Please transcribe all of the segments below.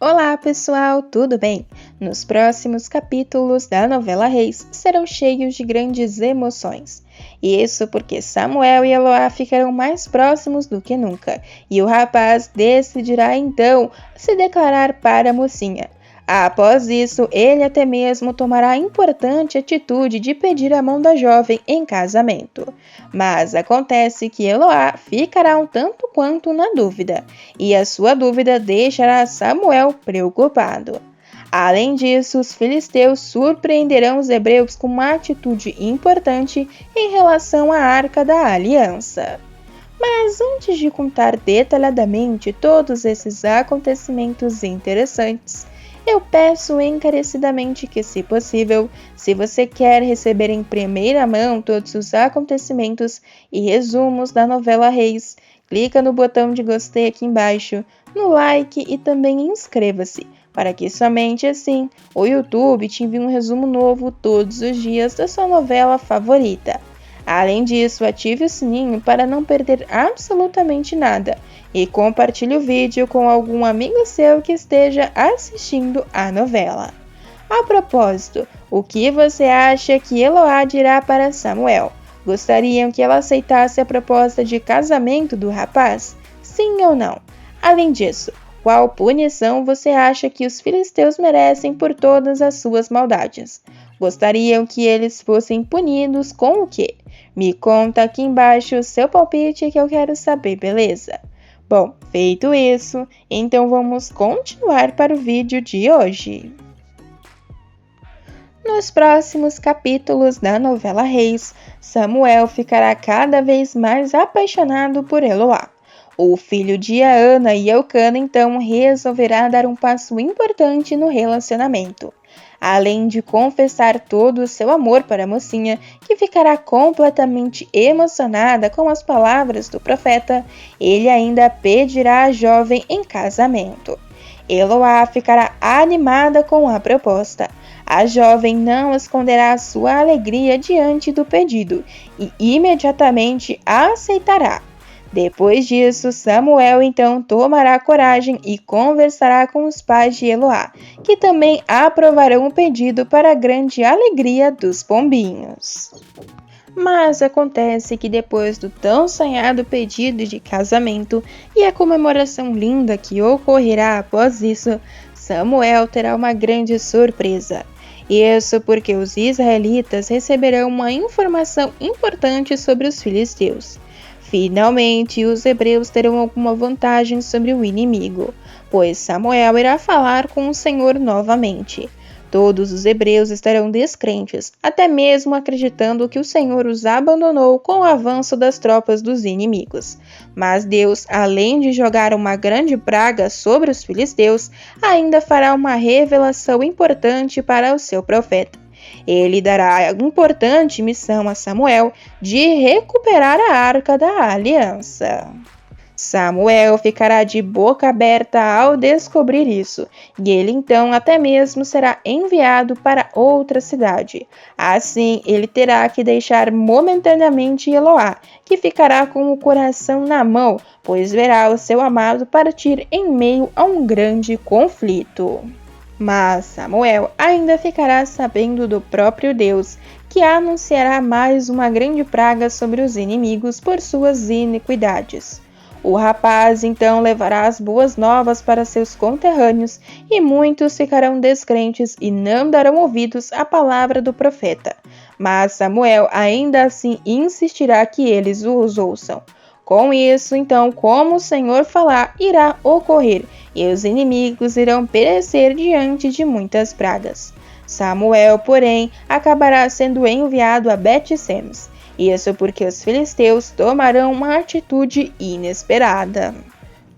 Olá pessoal, tudo bem? Nos próximos capítulos da novela Reis serão cheios de grandes emoções. Isso porque Samuel e Eloá ficarão mais próximos do que nunca, e o rapaz decidirá então se declarar para a mocinha. Após isso, ele até mesmo tomará a importante atitude de pedir a mão da jovem em casamento. Mas acontece que Eloá ficará um tanto quanto na dúvida, e a sua dúvida deixará Samuel preocupado. Além disso, os filisteus surpreenderão os hebreus com uma atitude importante em relação à Arca da Aliança. Mas antes de contar detalhadamente todos esses acontecimentos interessantes, eu peço encarecidamente que, se possível, se você quer receber em primeira mão todos os acontecimentos e resumos da novela Reis, clica no botão de gostei aqui embaixo, no like e também inscreva-se, para que somente assim o YouTube te envie um resumo novo todos os dias da sua novela favorita. Além disso, ative o sininho para não perder absolutamente nada e compartilhe o vídeo com algum amigo seu que esteja assistindo a novela. A propósito, o que você acha que Eloá dirá para Samuel? Gostariam que ela aceitasse a proposta de casamento do rapaz? Sim ou não? Além disso, qual punição você acha que os filisteus merecem por todas as suas maldades? Gostariam que eles fossem punidos com o quê? Me conta aqui embaixo o seu palpite que eu quero saber, beleza? Bom, feito isso, então vamos continuar para o vídeo de hoje. Nos próximos capítulos da novela Reis, Samuel ficará cada vez mais apaixonado por Eloá. O filho de Ana e Eucana então resolverá dar um passo importante no relacionamento. Além de confessar todo o seu amor para a mocinha, que ficará completamente emocionada com as palavras do profeta, ele ainda pedirá a jovem em casamento. Eloá ficará animada com a proposta. A jovem não esconderá sua alegria diante do pedido e imediatamente a aceitará. Depois disso, Samuel então tomará coragem e conversará com os pais de Eloá, que também aprovarão o pedido para a grande alegria dos pombinhos. Mas acontece que depois do tão sonhado pedido de casamento e a comemoração linda que ocorrerá após isso, Samuel terá uma grande surpresa. Isso porque os israelitas receberão uma informação importante sobre os filisteus. Finalmente, os hebreus terão alguma vantagem sobre o inimigo, pois Samuel irá falar com o Senhor novamente. Todos os hebreus estarão descrentes, até mesmo acreditando que o Senhor os abandonou com o avanço das tropas dos inimigos. Mas Deus, além de jogar uma grande praga sobre os filisteus, ainda fará uma revelação importante para o seu profeta. Ele dará a importante missão a Samuel de recuperar a Arca da Aliança. Samuel ficará de boca aberta ao descobrir isso, e ele então até mesmo será enviado para outra cidade. Assim, ele terá que deixar momentaneamente Eloá, que ficará com o coração na mão, pois verá o seu amado partir em meio a um grande conflito. Mas Samuel ainda ficará sabendo do próprio Deus, que anunciará mais uma grande praga sobre os inimigos por suas iniquidades. O rapaz então levará as boas novas para seus conterrâneos e muitos ficarão descrentes e não darão ouvidos à palavra do profeta. Mas Samuel ainda assim insistirá que eles os ouçam. Com isso, então, como o Senhor falar, irá ocorrer, e os inimigos irão perecer diante de muitas pragas. Samuel, porém, acabará sendo enviado a Bet-Semes. Isso porque os filisteus tomarão uma atitude inesperada.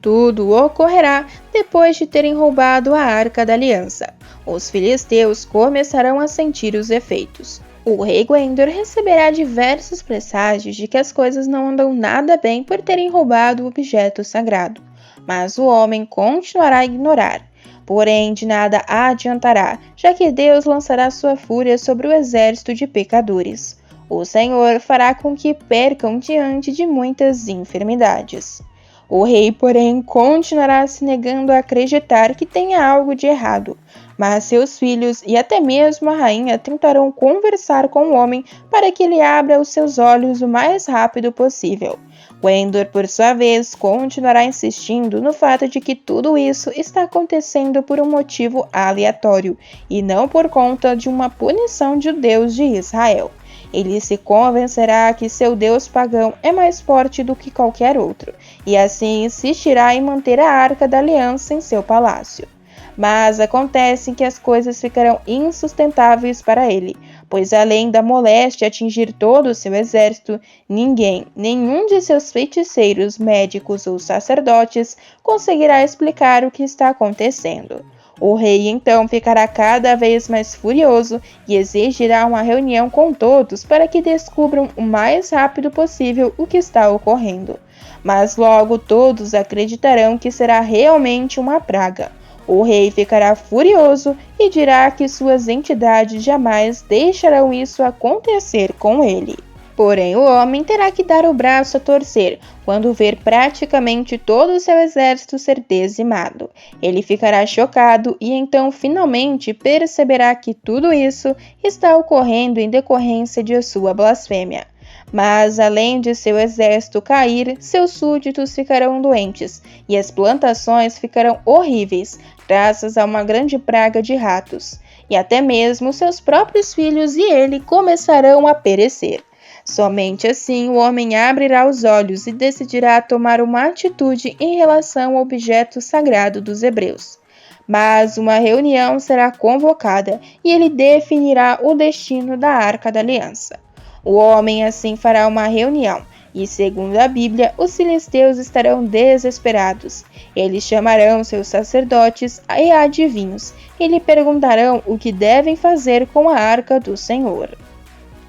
Tudo ocorrerá depois de terem roubado a Arca da Aliança. Os filisteus começarão a sentir os efeitos. O rei Gwendor receberá diversos presságios de que as coisas não andam nada bem por terem roubado o objeto sagrado. Mas o homem continuará a ignorar. Porém, de nada adiantará, já que Deus lançará sua fúria sobre o exército de pecadores. O Senhor fará com que percam diante de muitas enfermidades. O rei, porém, continuará se negando a acreditar que tenha algo de errado, mas seus filhos e até mesmo a rainha tentarão conversar com o homem para que ele abra os seus olhos o mais rápido possível. Gwendor, por sua vez, continuará insistindo no fato de que tudo isso está acontecendo por um motivo aleatório e não por conta de uma punição de Deus de Israel. Ele se convencerá que seu Deus pagão é mais forte do que qualquer outro, e assim insistirá em manter a Arca da Aliança em seu palácio. Mas acontece que as coisas ficarão insustentáveis para ele, pois além da moléstia atingir todo o seu exército, nenhum de seus feiticeiros, médicos ou sacerdotes conseguirá explicar o que está acontecendo. O rei então ficará cada vez mais furioso e exigirá uma reunião com todos para que descubram o mais rápido possível o que está ocorrendo. Mas logo todos acreditarão que será realmente uma praga. O rei ficará furioso e dirá que suas entidades jamais deixarão isso acontecer com ele. Porém, o homem terá que dar o braço a torcer quando ver praticamente todo o seu exército ser dizimado. Ele ficará chocado e então finalmente perceberá que tudo isso está ocorrendo em decorrência de sua blasfêmia. Mas, além de seu exército cair, seus súditos ficarão doentes e as plantações ficarão horríveis, graças a uma grande praga de ratos. E até mesmo seus próprios filhos e ele começarão a perecer. Somente assim o homem abrirá os olhos e decidirá tomar uma atitude em relação ao objeto sagrado dos hebreus. Mas uma reunião será convocada e ele definirá o destino da Arca da Aliança. O homem assim fará uma reunião, e segundo a Bíblia, os filisteus estarão desesperados. Eles chamarão seus sacerdotes e adivinhos, e lhe perguntarão o que devem fazer com a Arca do Senhor.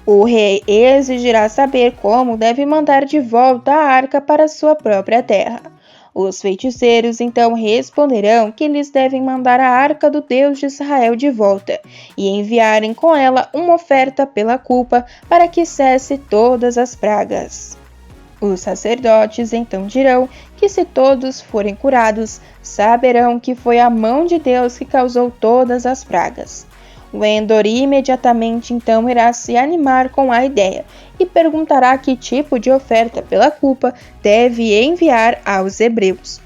O rei exigirá saber como deve mandar de volta a arca para sua própria terra. Os feiticeiros então responderão que eles devem mandar a arca do Deus de Israel de volta e enviarem com ela uma oferta pela culpa para que cesse todas as pragas. Os sacerdotes então dirão que se todos forem curados, saberão que foi a mão de Deus que causou todas as pragas. Gwendor imediatamente então irá se animar com a ideia e perguntará que tipo de oferta pela culpa deve enviar aos hebreus.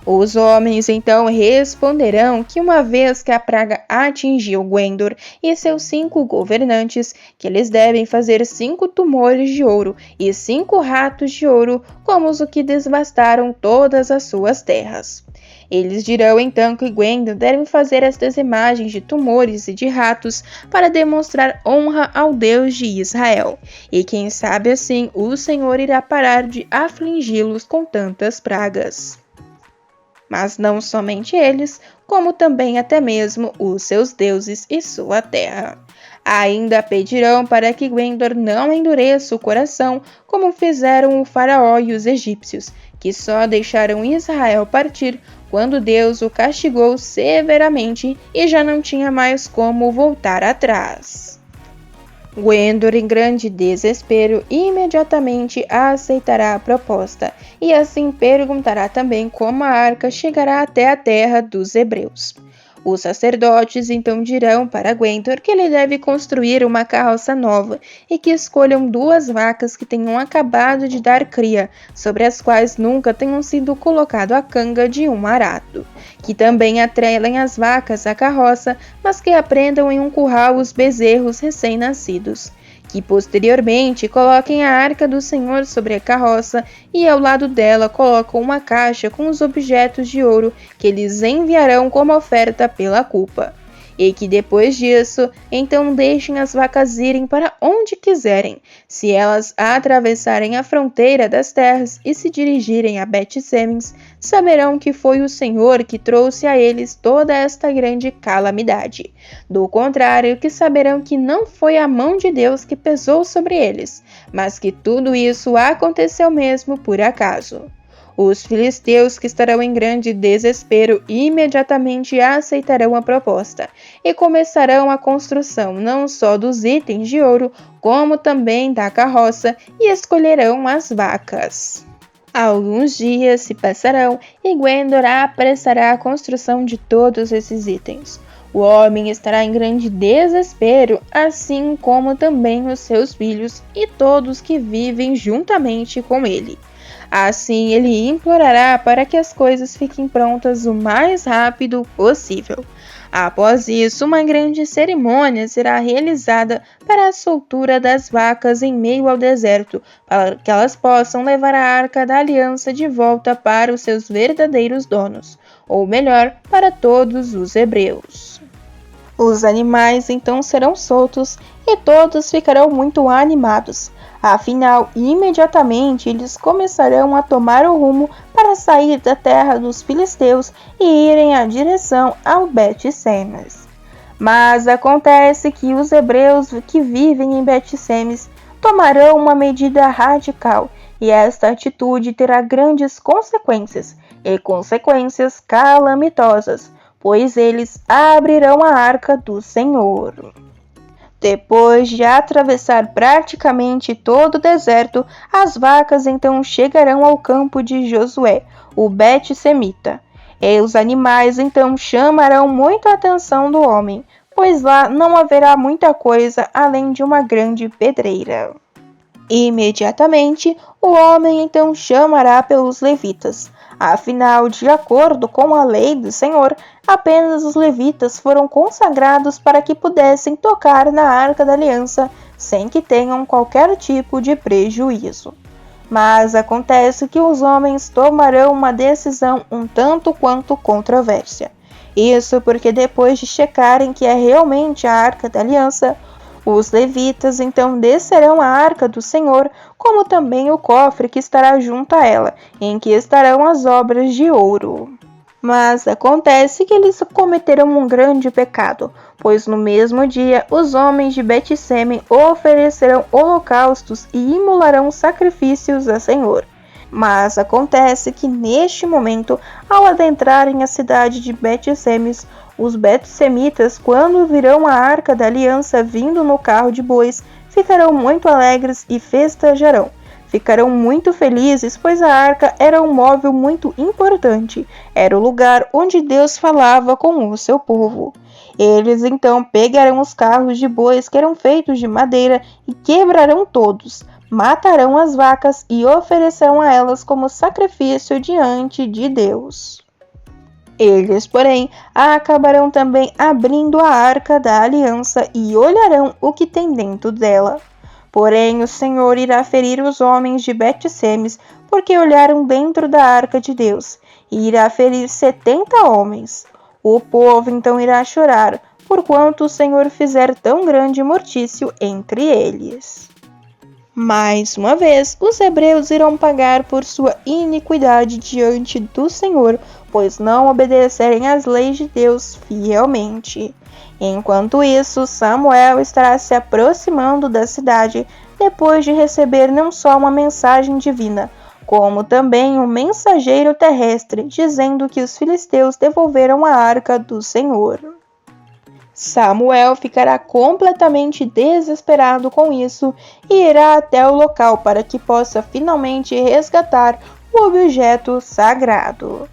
Os homens então responderão que uma vez que a praga atingiu Gwendor e seus 5 governantes, que eles devem fazer 5 tumores de ouro e 5 ratos de ouro como os que devastaram todas as suas terras. Eles dirão então que Gwendor deve fazer estas imagens de tumores e de ratos para demonstrar honra ao Deus de Israel, e quem sabe assim o Senhor irá parar de afligi-los com tantas pragas. Mas não somente eles, como também até mesmo os seus deuses e sua terra. Ainda pedirão para que Gwendor não endureça o coração, como fizeram o faraó e os egípcios, que só deixaram Israel partir quando Deus o castigou severamente e já não tinha mais como voltar atrás. Gwendor, em grande desespero, imediatamente aceitará a proposta e assim perguntará também como a arca chegará até a terra dos hebreus. Os sacerdotes então dirão para Gwendor que ele deve construir uma carroça nova e que escolham 2 vacas que tenham acabado de dar cria, sobre as quais nunca tenham sido colocado a canga de um arado. Que também atrelem as vacas à carroça, mas que aprendam em um curral os bezerros recém-nascidos. Que posteriormente coloquem a arca do Senhor sobre a carroça e ao lado dela colocam uma caixa com os objetos de ouro que eles enviarão como oferta pela culpa. E que depois disso, então deixem as vacas irem para onde quiserem. Se elas atravessarem a fronteira das terras e se dirigirem a Bet-Semes, saberão que foi o Senhor que trouxe a eles toda esta grande calamidade. Do contrário, que saberão que não foi a mão de Deus que pesou sobre eles, mas que tudo isso aconteceu mesmo por acaso. Os filisteus, que estarão em grande desespero, imediatamente aceitarão a proposta e começarão a construção não só dos itens de ouro, como também da carroça, e escolherão as vacas. Alguns dias se passarão e Gwendor apressará a construção de todos esses itens. O homem estará em grande desespero, assim como também os seus filhos e todos que vivem juntamente com ele. Assim, ele implorará para que as coisas fiquem prontas o mais rápido possível. Após isso, uma grande cerimônia será realizada para a soltura das vacas em meio ao deserto, para que elas possam levar a Arca da Aliança de volta para os seus verdadeiros donos, ou melhor, para todos os hebreus. Os animais então serão soltos e todos ficarão muito animados. Afinal, imediatamente eles começarão a tomar o rumo para sair da terra dos filisteus e irem em direção ao Bet-Semes. Mas acontece que os hebreus que vivem em Bet-Semes tomarão uma medida radical, e esta atitude terá grandes consequências, e consequências calamitosas, pois eles abrirão a arca do Senhor. Depois de atravessar praticamente todo o deserto, as vacas então chegarão ao campo de Josué, o Bet-Semita. E os animais então chamarão muito a atenção do homem, pois lá não haverá muita coisa além de uma grande pedreira. Imediatamente, o homem então chamará pelos levitas. Afinal, de acordo com a lei do Senhor, apenas os levitas foram consagrados para que pudessem tocar na Arca da Aliança sem que tenham qualquer tipo de prejuízo. Mas acontece que os homens tomarão uma decisão um tanto quanto controversa. Isso porque depois de checarem que é realmente a Arca da Aliança, os levitas então descerão a Arca do Senhor, como também o cofre que estará junto a ela, em que estarão as obras de ouro. Mas acontece que eles cometerão um grande pecado, pois no mesmo dia os homens de Bet-Semes oferecerão holocaustos e imolarão sacrifícios a Senhor. Mas acontece que neste momento, ao adentrarem a cidade de Bet-Semes, os Bet-Semitas, quando virão a Arca da Aliança vindo no carro de bois, ficarão muito alegres e festejarão. Ficarão muito felizes, pois a arca era um móvel muito importante. Era o lugar onde Deus falava com o seu povo. Eles então pegarão os carros de bois que eram feitos de madeira e quebrarão todos. Matarão as vacas e oferecerão a elas como sacrifício diante de Deus. Eles, porém, acabarão também abrindo a Arca da Aliança e olharão o que tem dentro dela. Porém, o Senhor irá ferir os homens de Bet-Semes, porque olharam dentro da Arca de Deus, e irá ferir 70 homens. O povo então irá chorar, porquanto o Senhor fizer tão grande mortício entre eles. Mais uma vez, os hebreus irão pagar por sua iniquidade diante do Senhor, pois não obedecerem às leis de Deus fielmente. Enquanto isso, Samuel estará se aproximando da cidade, depois de receber não só uma mensagem divina, como também um mensageiro terrestre, dizendo que os filisteus devolveram a arca do Senhor. Samuel ficará completamente desesperado com isso e irá até o local para que possa finalmente resgatar o objeto sagrado.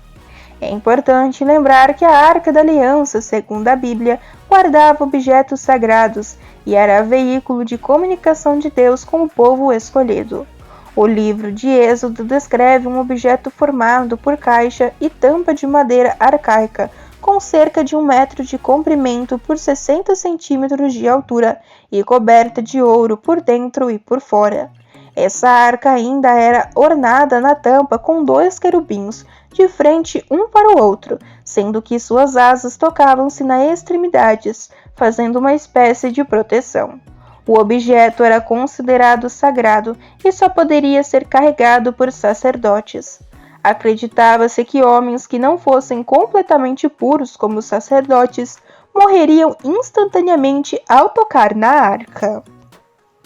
É importante lembrar que a Arca da Aliança, segundo a Bíblia, guardava objetos sagrados e era veículo de comunicação de Deus com o povo escolhido. O livro de Êxodo descreve um objeto formado por caixa e tampa de madeira arcaica, com cerca de 1 metro de comprimento por 60 centímetros de altura e coberta de ouro por dentro e por fora. Essa arca ainda era ornada na tampa com 2 querubins, de frente um para o outro, sendo que suas asas tocavam-se nas extremidades, fazendo uma espécie de proteção. O objeto era considerado sagrado e só poderia ser carregado por sacerdotes. Acreditava-se que homens que não fossem completamente puros como sacerdotes morreriam instantaneamente ao tocar na arca.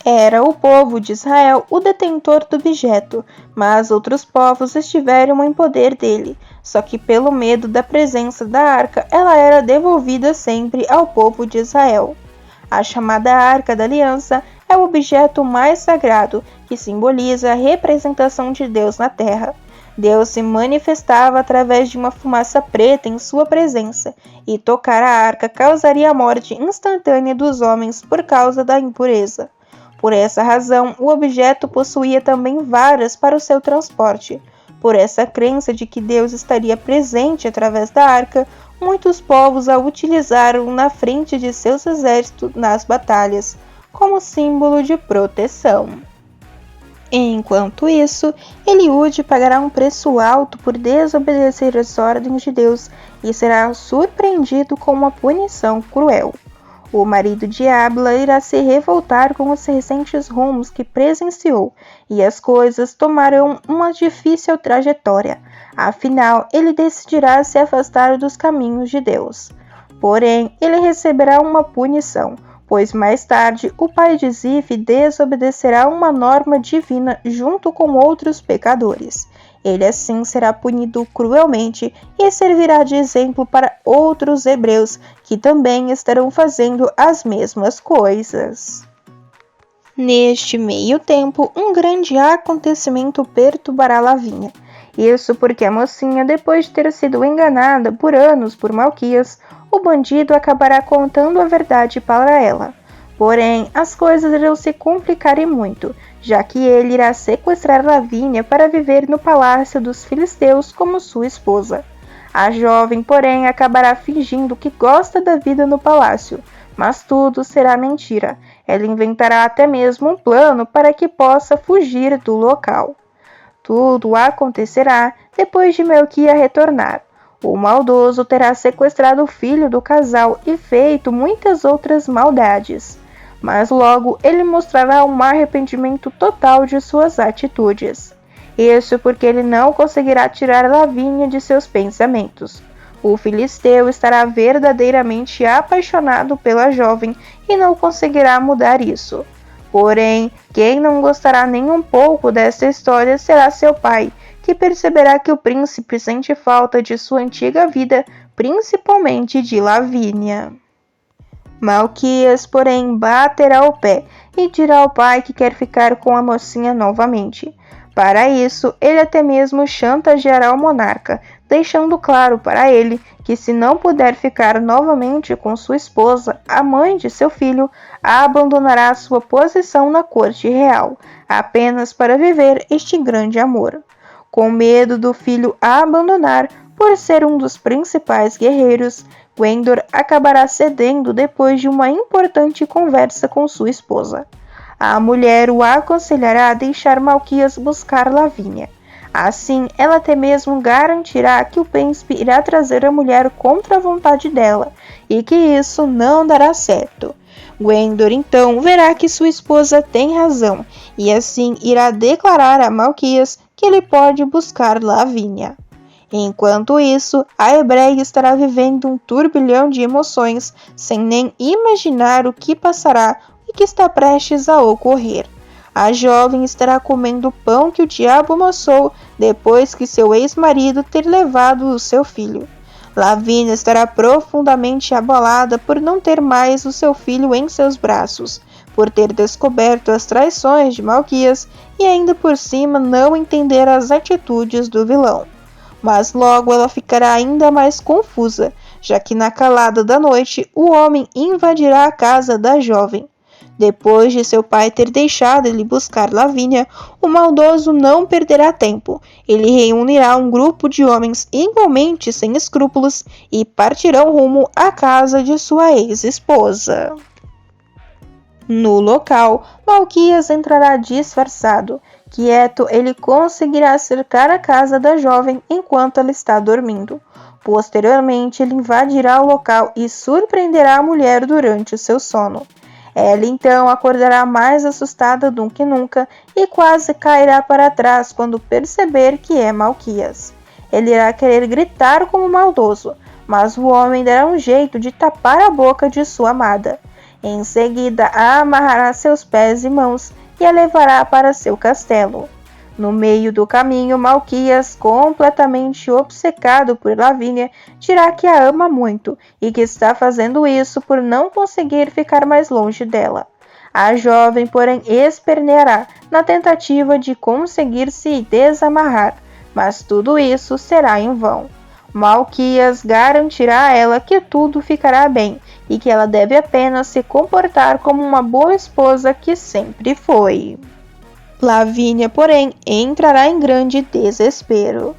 Era o povo de Israel o detentor do objeto, mas outros povos estiveram em poder dele, só que pelo medo da presença da arca, ela era devolvida sempre ao povo de Israel. A chamada Arca da Aliança é o objeto mais sagrado, que simboliza a representação de Deus na terra. Deus se manifestava através de uma fumaça preta em sua presença, e tocar a arca causaria a morte instantânea dos homens por causa da impureza. Por essa razão, o objeto possuía também varas para o seu transporte. Por essa crença de que Deus estaria presente através da arca, muitos povos a utilizaram na frente de seus exércitos nas batalhas, como símbolo de proteção. Enquanto isso, Eliúde pagará um preço alto por desobedecer as ordens de Deus e será surpreendido com uma punição cruel. O marido de Ábila irá se revoltar com os recentes rumos que presenciou, e as coisas tomarão uma difícil trajetória. Afinal, ele decidirá se afastar dos caminhos de Deus. Porém, ele receberá uma punição, pois mais tarde o pai de Zif desobedecerá uma norma divina junto com outros pecadores. Ele assim será punido cruelmente e servirá de exemplo para outros hebreus que também estarão fazendo as mesmas coisas. Neste meio tempo, um grande acontecimento perturbará Lavínia. Isso porque a mocinha, depois de ter sido enganada por anos por Malquias, o bandido acabará contando a verdade para ela. Porém, as coisas irão se complicar e muito, já que ele irá sequestrar Lavínia para viver no palácio dos filisteus como sua esposa. A jovem, porém, acabará fingindo que gosta da vida no palácio, mas tudo será mentira. Ela inventará até mesmo um plano para que possa fugir do local. Tudo acontecerá depois de Melquia retornar. O maldoso terá sequestrado o filho do casal e feito muitas outras maldades. Mas logo ele mostrará um arrependimento total de suas atitudes. Isso porque ele não conseguirá tirar Lavínia de seus pensamentos. O filisteu estará verdadeiramente apaixonado pela jovem e não conseguirá mudar isso. Porém, quem não gostará nem um pouco dessa história será seu pai, que perceberá que o príncipe sente falta de sua antiga vida, principalmente de Lavínia. Malquias, porém, baterá o pé e dirá ao pai que quer ficar com a mocinha novamente. Para isso, ele até mesmo chantageará o monarca, deixando claro para ele que se não puder ficar novamente com sua esposa, a mãe de seu filho, abandonará sua posição na corte real, apenas para viver este grande amor. Com medo do filho a abandonar por ser um dos principais guerreiros, Gwendor acabará cedendo depois de uma importante conversa com sua esposa. A mulher o aconselhará a deixar Malquias buscar Lavínia. Assim, ela até mesmo garantirá que o príncipe irá trazer a mulher contra a vontade dela, e que isso não dará certo. Gwendor então verá que sua esposa tem razão, e assim irá declarar a Malquias que ele pode buscar Lavínia. Enquanto isso, a hebreia estará vivendo um turbilhão de emoções, sem nem imaginar o que passará e que está prestes a ocorrer. A jovem estará comendo o pão que o diabo amassou depois que seu ex-marido ter levado o seu filho. Lavínia estará profundamente abalada por não ter mais o seu filho em seus braços, por ter descoberto as traições de Malquias e ainda por cima não entender as atitudes do vilão. Mas logo ela ficará ainda mais confusa, já que na calada da noite o homem invadirá a casa da jovem. Depois de seu pai ter deixado ele buscar Lavínia, o maldoso não perderá tempo. Ele reunirá um grupo de homens igualmente sem escrúpulos e partirão rumo à casa de sua ex-esposa. No local, Malquias entrará disfarçado. Quieto, ele conseguirá cercar a casa da jovem enquanto ela está dormindo. Posteriormente, ele invadirá o local e surpreenderá a mulher durante o seu sono. Ela então acordará mais assustada do que nunca e quase cairá para trás quando perceber que é Malquias. Ele irá querer gritar como maldoso, mas o homem dará um jeito de tapar a boca de sua amada. Em seguida, a amarrará seus pés e mãos e a levará para seu castelo. No meio do caminho, Malquias, completamente obcecado por Lavínia, dirá que a ama muito e que está fazendo isso por não conseguir ficar mais longe dela. A jovem, porém, esperneará na tentativa de conseguir se desamarrar. mas tudo isso será em vão. Malquias garantirá a ela que tudo ficará bem e que ela deve apenas se comportar como uma boa esposa que sempre foi. Lavínia, porém, entrará em grande desespero.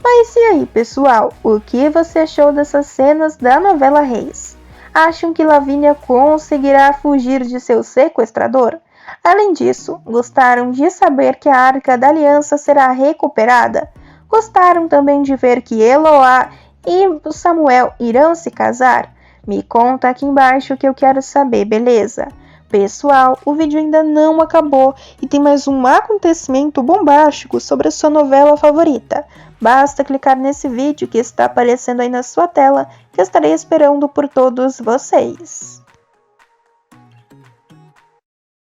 Mas e aí, pessoal, o que você achou dessas cenas da novela Reis? Acham que Lavínia conseguirá fugir de seu sequestrador? Além disso, gostaram de saber que a Arca da Aliança será recuperada? Gostaram também de ver que Eloá e Samuel irão se casar? Me conta aqui embaixo que eu quero saber, beleza? Pessoal, o vídeo ainda não acabou e tem mais um acontecimento bombástico sobre a sua novela favorita. Basta clicar nesse vídeo que está aparecendo aí na sua tela, que eu estarei esperando por todos vocês.